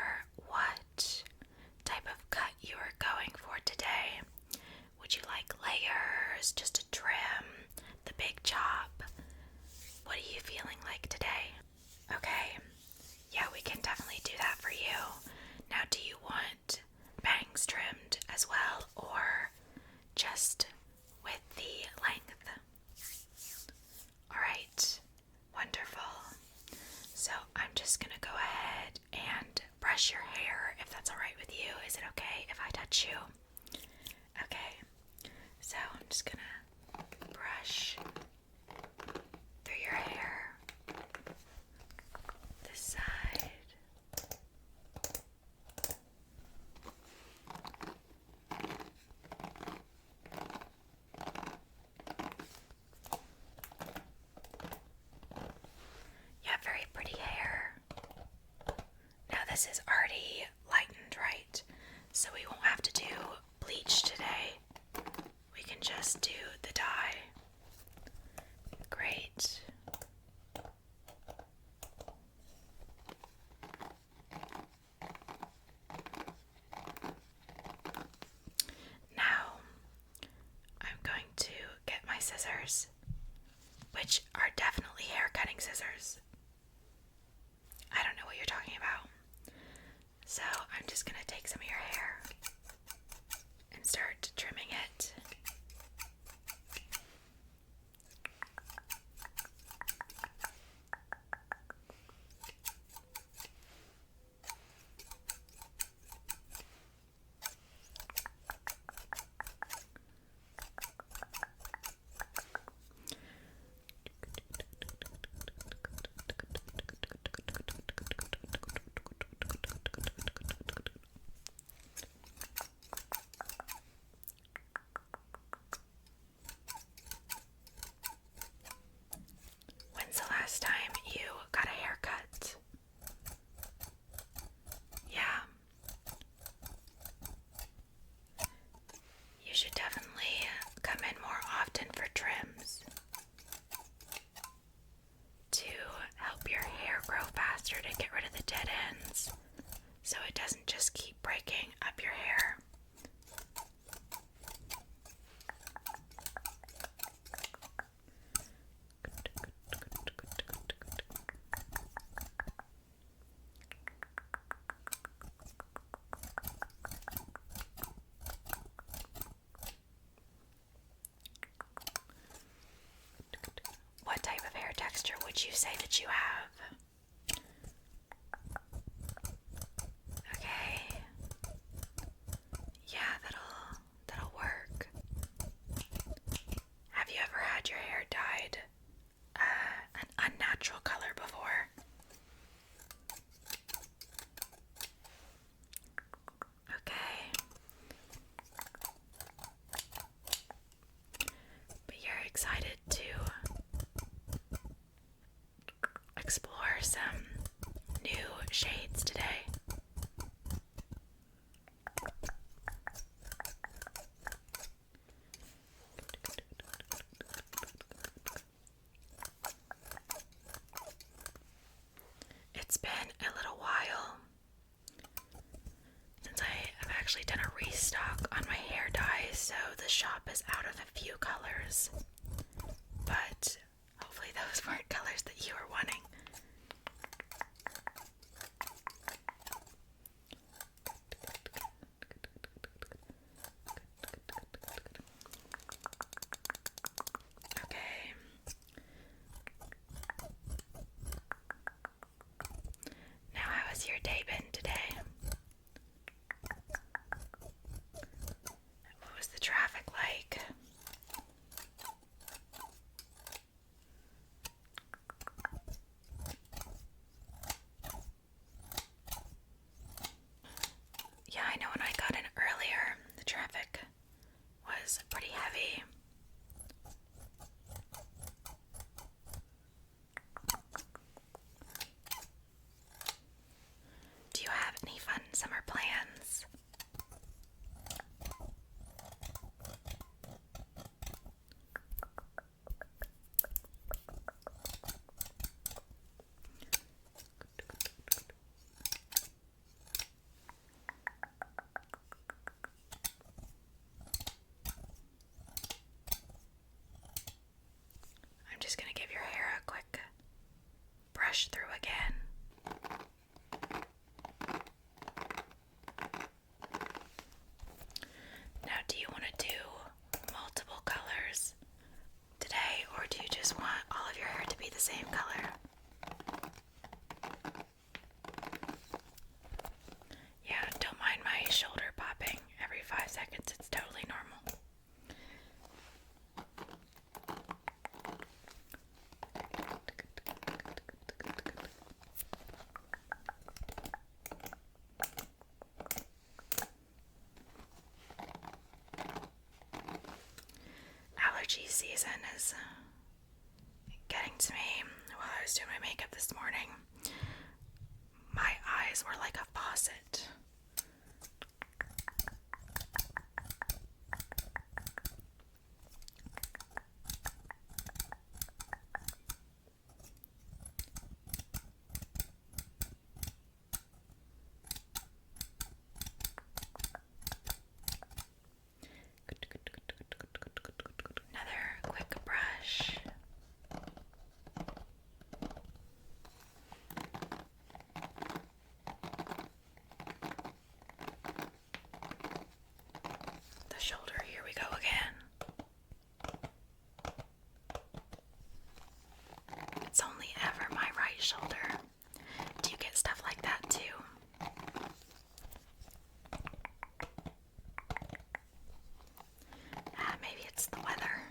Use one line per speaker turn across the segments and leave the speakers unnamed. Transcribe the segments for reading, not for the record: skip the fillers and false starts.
sure what type of cut you are going for today. Would you like layers, just a trim, the big chop? What are you feeling like today? Okay, yeah, we can definitely do that for you. Now, do you want bangs trimmed as well, or just with the length? Alright, wonderful. So I'm just gonna go ahead and brush your hair, if that's alright with you. Is it okay if I touch you? Okay, so I'm just gonna brush through your hair, this side. You have very pretty hair. Now this is already lightened, right? So we won't have to do bleach today. We can just do the dye. Great. Now I'm going to get my scissors, which are definitely hair cutting scissors. I don't know what you're talking about. So I'm just going to take some of your hair and start trimming it. When's the last time you got a haircut? Yeah. You should definitely come in more often for trims to help your hair grow faster, to get rid of the dead ends, so it doesn't just keep breaking up your hair. What type of hair texture would you say that you have? Okay. Yeah, that'll work. Have you ever had your hair dyed an unnatural color before? Okay. But you're excited to explore some new shades today. It's been a little while since I have actually done a restock on my hair dyes, so the shop is out of a few colors, but hopefully those weren't colors that you were wanting. Okay. Now, how has your day been today? What was the traffic like? faucet. Another quick brush. The shoulder, here we go again. It's only ever my right shoulder. Do you get stuff like that too? Maybe it's the weather.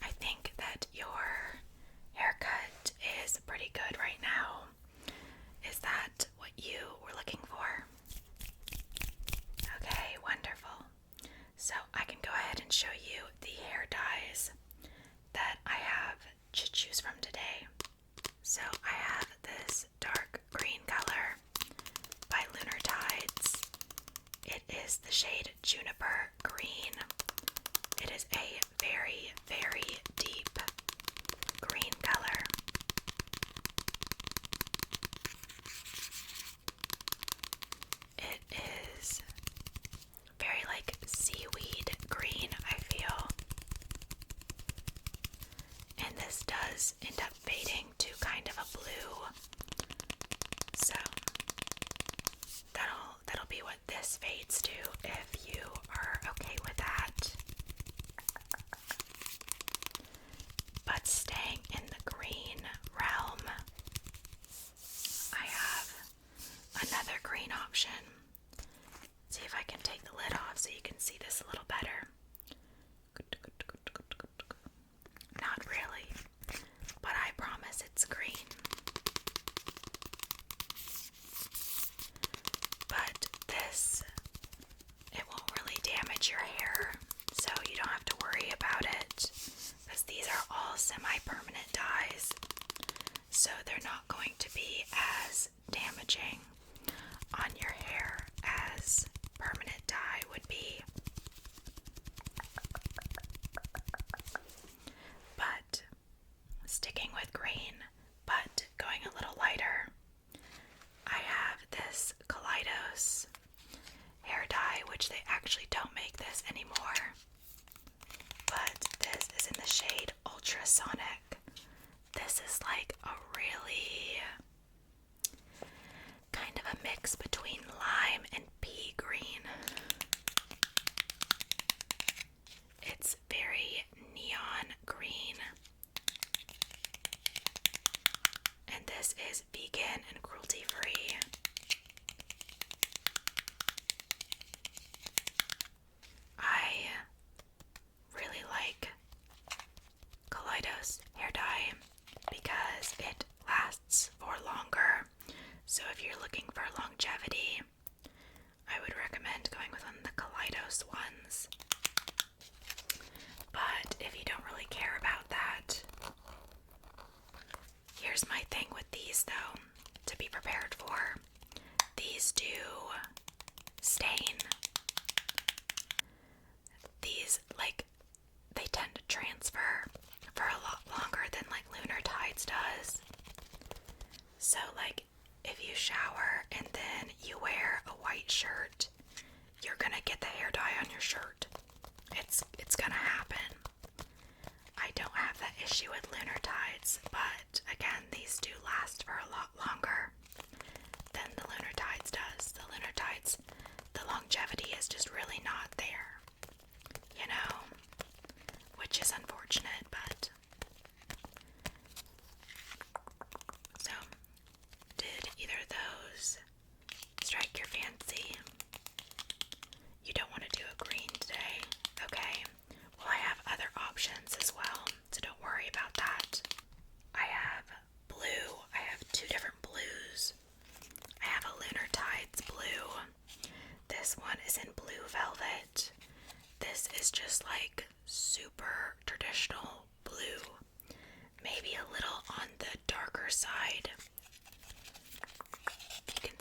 I think that your haircut is pretty good right now. Is that what you were looking for? Okay, wonderful. So I can go ahead and show you the hair dyes that I have to choose from today. So I have this dark green color by Lunar Tides. It is the shade Juniper Green. It is a very, very deep green color. It is very like seaweed green, I feel. And this does end up fading to kind of a blue. So that'll be what this fades to if you are okay with that. But staying in the green realm, I have another green option. See if I can take the lid off so you can see this a little better. Not really, but I promise it's green. But this, it won't really damage your hair, so you don't have to worry about it, because these are all semi-permanent dyes, so they're not going to be as damaging on your hair as permanent dye would be. But sticking with green, but going a little lighter, I have this Kaleidos hair dye, which they actually don't make this anymore. But this is in the shade Ultrasonic. This is like a really kind of a mix between lime and pea green. It's very neon green. And this is vegan and cruelty free. I really like Kaleidos hair dye because it lasts for longer. So if you're looking for longevity, I would recommend going with one of the Kaleidos ones. But if you don't really care about that, here's my thing with these though, to be prepared for. These do stain. These, like, they tend to transfer for a lot longer than like Lunar Tides does. So like, if you shower and then you wear a white shirt, you're gonna get the hair dye on your shirt. It's gonna happen. I don't have that issue with Lunar Tides, but again, these do last for a lot longer than the Lunar Tides does. The Lunar Tides, the longevity is just really not there, you know, which is unfortunate, but so, did either of those strike your fancy? You don't want to do a green today? Okay. Well, I have other options as well, so don't worry about that. I have blue. I have two different blues.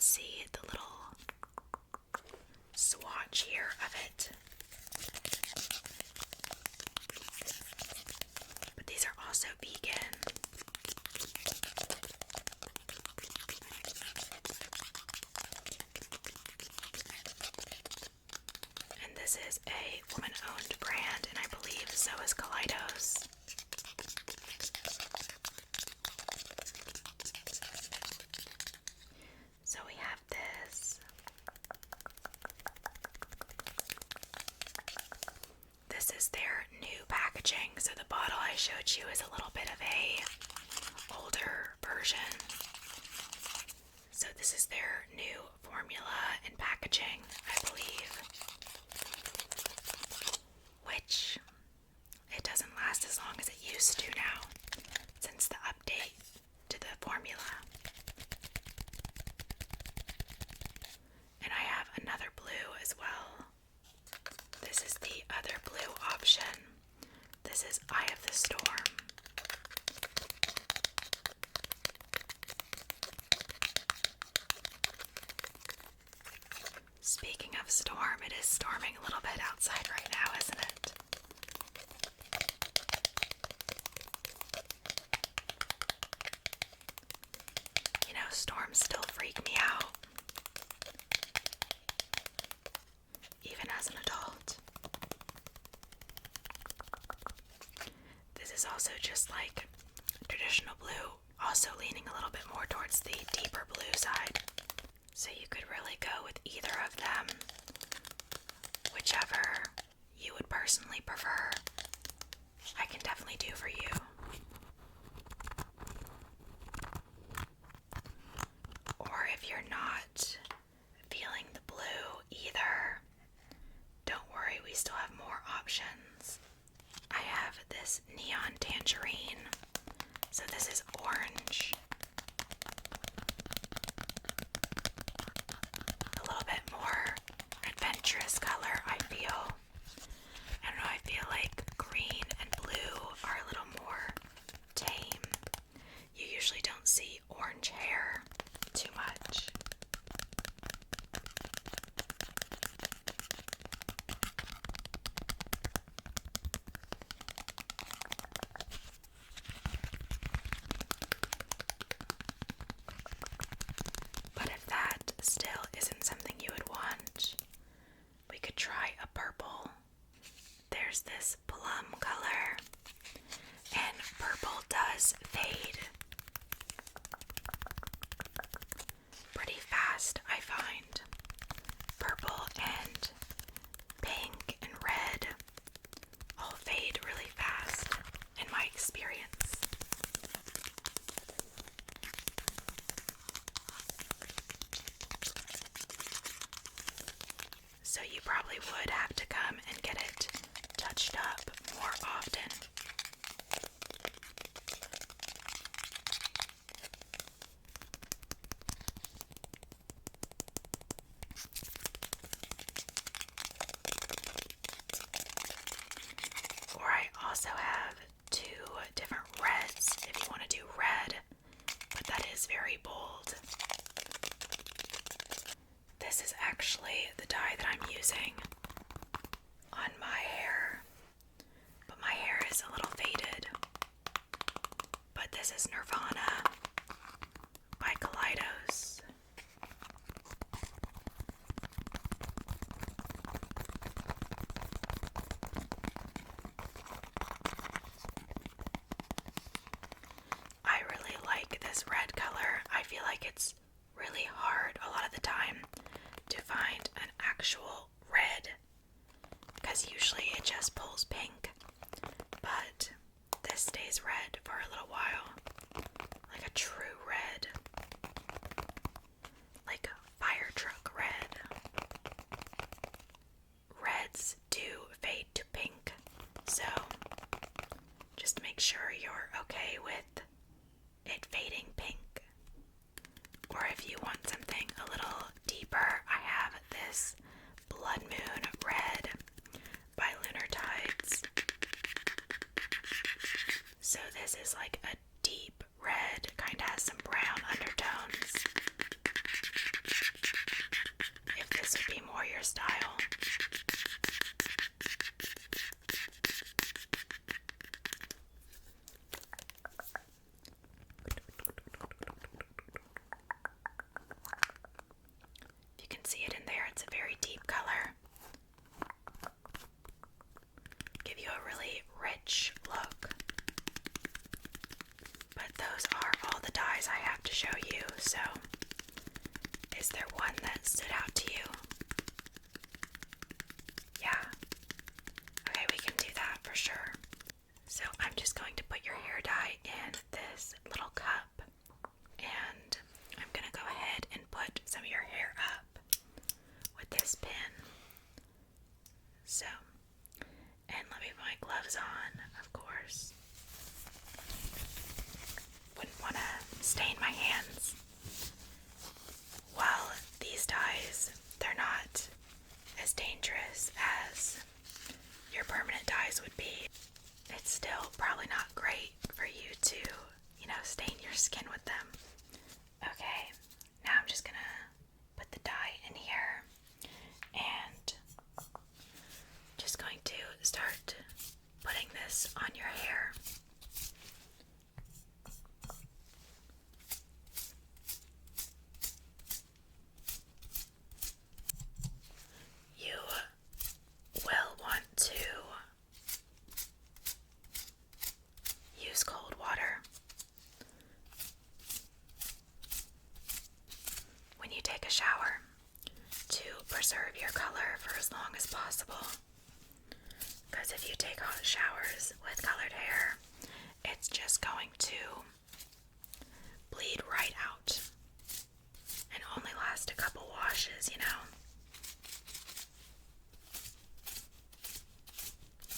see the little swatch here of it. But these are also vegan. And this is a woman-owned brand, and I believe so is Kaleidos. So we have this. This is their new packaging. So the bottle I showed you is a little bit of a older version. So this is their new formula and packaging, I believe. Which, it doesn't last as long as it used to now, since the update to the formula. And I have another blue as well. This is the other blue option. This is Eye of the Storm. Speaking of storm, it is storming a little bit outside right now, isn't it? You know, storms still freak me out, even as an adult. This is also just like traditional blue, also leaning a little bit more towards the deeper blue side. So you could really go with either of them, whichever you would personally prefer. I can definitely do for you. Or if you're not feeling the blue either, don't worry, we still have more options. I have this neon tangerine. So this is orange. A little bit more adventurous color, I feel. I don't know, I feel like green and blue are a little more tame. You usually don't see orange hair too much. But if that still isn't something you would want, we could try a purple. There's this plum color, and purple does fade pretty fast, I find. Purple and pink and red all fade really fast, in my experience. So you probably would have to come and get it touched up more often. Or I also have two different reds if you want to do red, but that is very bold. This is actually the dye that I'm using on my hair, but my hair is a little faded. But this is Nirvana by Kaleidos. I really like this red color. I feel like it's really hard a lot of the time to find an actual red, because usually it just pulls pink, but this stays red for a little while, like a true red, like fire truck red. Reds do fade to pink, so just make sure you're okay with it fading pink. Or if you want something a little deeper, I have this Blood Moon Red by Lunar Tides. So this is like a deep red, kind of has some brown undertones. Is there one that stood out to you? Yeah. Okay, we can do that for sure. So I'm just going to put your hair dye in this little cup, and I'm going to go ahead and put some of your hair up with this pin. So, and let me put my gloves on, of course. Wouldn't want to stain my hands. While these dyes, they're not as dangerous as your permanent dyes would be, it's still probably not great for you to, stain your skin with them. Okay, now I'm just gonna put the dye in here and just going to start putting this on your hair. You will want to use cold water when you take a shower to preserve your color for as long as possible. Because if you take hot showers with colored hair, it's just going to bleed right out and only last a couple washes,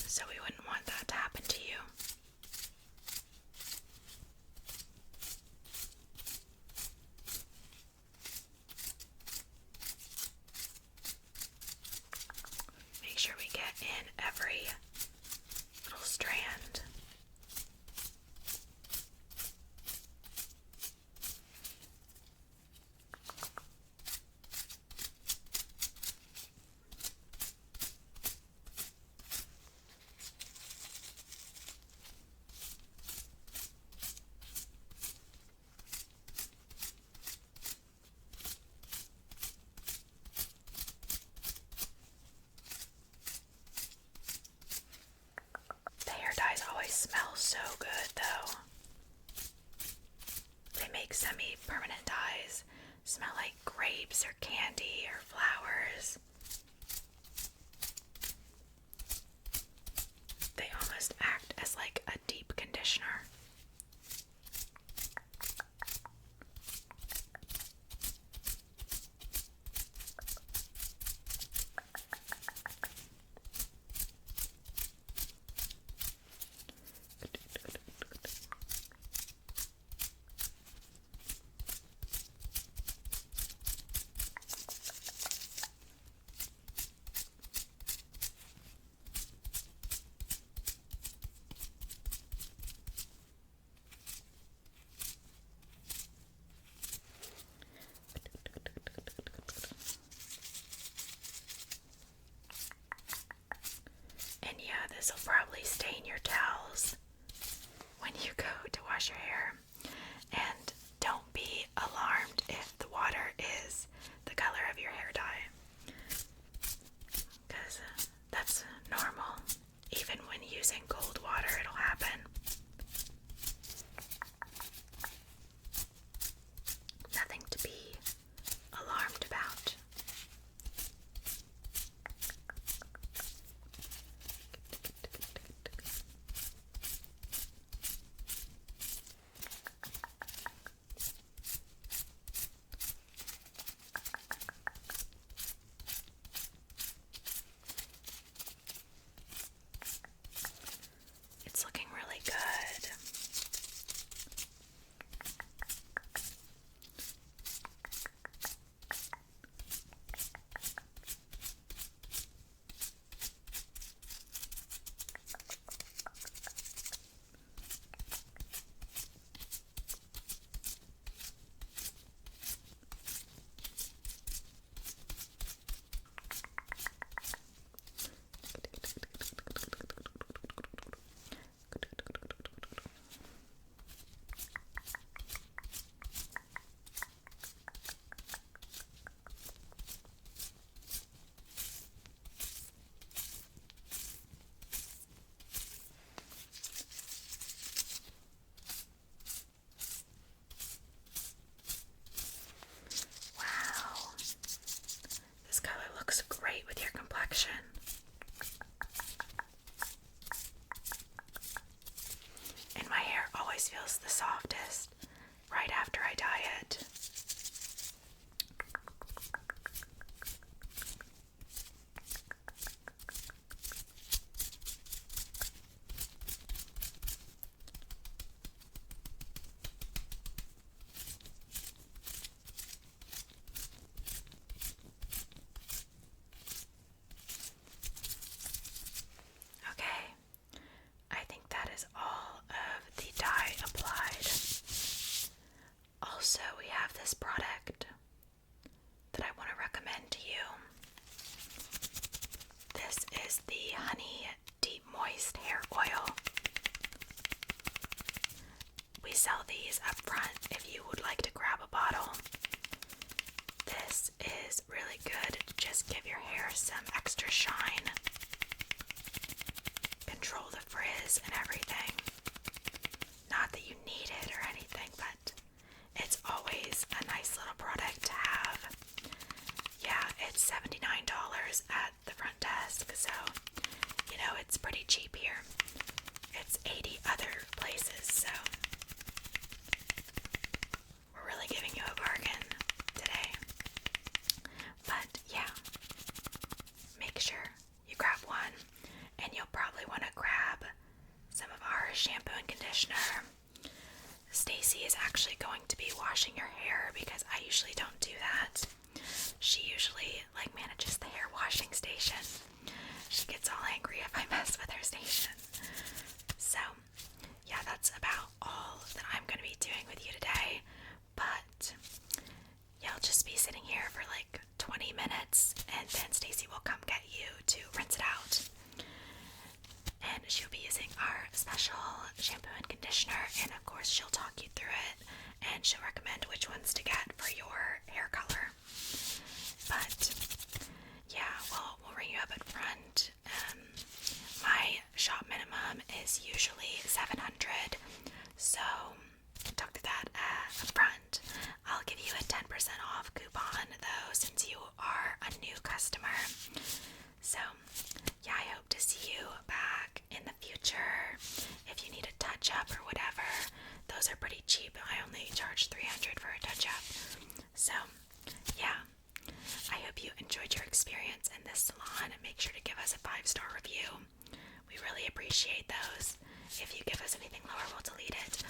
So we wouldn't want that to happen to you. Make sure we get in every little strand. The hair dyes always smell so good, though. They make semi-permanent dyes smell like grapes or candy or flowers. They almost act as like a deep conditioner. And yeah, this will probably stain your towels when you go to wash your hair. And don't be alarmed if the water is the color of your hair dye, because that's normal. Even when using cold water, it'll happen. Nothing to be alarmed about. It's give your hair some extra shine, control the frizz and everything. Not that you need it or anything, but it's always a nice little product to have. Yeah, it's $79 at the front desk, so you know it's pretty cheap here. It's 80 other places, so we're really giving you a bargain today. But yeah, make sure you grab one, and you'll probably want to grab some of our shampoo and conditioner. Stacy is actually going to be washing your hair because I usually don't do that. She usually manages the hair washing station. She gets all angry if I mess with her station. So yeah, that's about all that I'm going to be doing with you today. But yeah, I'll just be sitting here for 20 minutes, and then Stacy will come get you to rinse it out. And she'll be using our special shampoo and conditioner, and of course she'll talk you through it, and she'll recommend which ones to get for your hair color. But yeah, we'll ring you up at front. My shop minimum is usually $700, so talk to that up front. I'll give you a 10% off coupon though, since you are a new customer. So yeah, I hope to see you back in the future. If you need a touch-up or whatever, those are pretty cheap. I only charge $300 for a touch-up. So yeah, I hope you enjoyed your experience in this salon, and make sure to give us a 5-star review. We really appreciate those. If you give us anything lower, we'll delete it.